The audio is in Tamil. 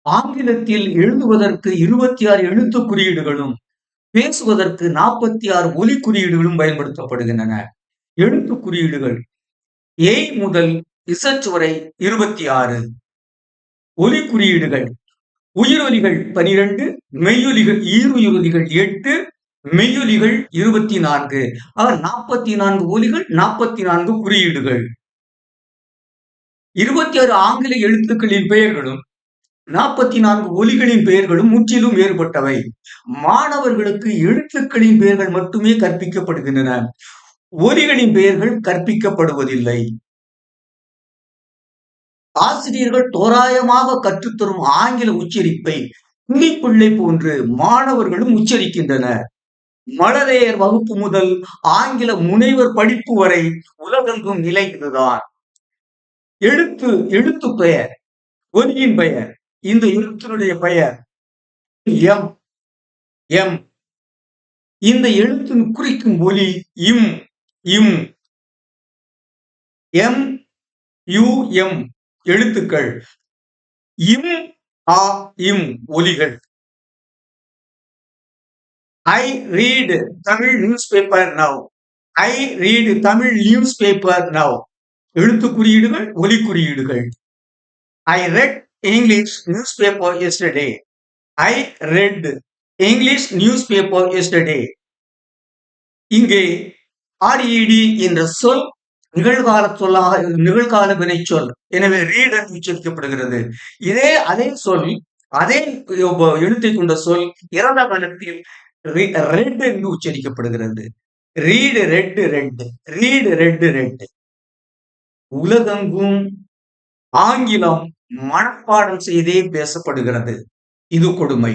ஆங்கிலத்தில் எழுதுவதற்கு 26 எழுத்து குறியீடுகளும், பேசுவதற்கு 46 ஒலி குறியீடுகளும் பயன்படுத்தப்படுகின்றன. எழுத்து குறியீடுகள் A முதல் Z வரை 26. ஒலி குறியீடுகள் உயிரொலிகள் 12, மெய்யொலிகள் ஈருயிரொலிகள் 8, மெய்யொலிகள் 24. 44 ஒலிகள், 44 குறியீடுகள். 26 ஆங்கில எழுத்துக்களின் பெயர்களும் 44 ஒலிகளின் பெயர்களும் முற்றிலும் வேறுபட்டவை. மாணவர்களுக்கு எழுத்துக்களின் பெயர்கள் மட்டுமே கற்பிக்கப்படுகின்றன. ஒலிகளின் பெயர்கள் கற்பிக்கப்படுவதில்லை. ஆசிரியர்கள் தோராயமாக கற்றுத்தரும் ஆங்கில உச்சரிப்பை துணிப்பிள்ளை போன்று மாணவர்களும் உச்சரிக்கின்றனர். மழலையர் வகுப்பு முதல் ஆங்கில முனைவர் படிப்பு வரை உலகெங்கும் நிலை இதுதான். எழுத்து பெயர், ஒலியின் பெயர். இந்த எழுத்தினுடைய பெயர் எம். எம். இந்த எழுத்து குறிக்கும் ஒலி இம். இம். எம் யு எம் எழுத்துக்கள். இம் ஆ இம் ஒலிகள். I read Tamil newspaper now. I read Tamil newspaper now. எழுத்து குறியீடுகள், ஒலி குறியீடுகள். I read English newspaper yesterday. I read English newspaper yesterday. இங்கே RED என்ற சொல் நிகழ்கால சொல்லாக, நிகழ்கால வினை சொல். எனவே ரீட் என்று உச்சரிக்கப்படுகிறது. அதே சொல், அதே எழுத்தை கொண்ட சொல் இறந்த காலத்தில் ரெட் என்று உச்சரிக்கப்படுகிறது. Read read read, read read read. உலகெங்கும் ஆங்கிலம் மனப்பாடம் செய்தே பேசப்படுகிறது. இது கொடுமை.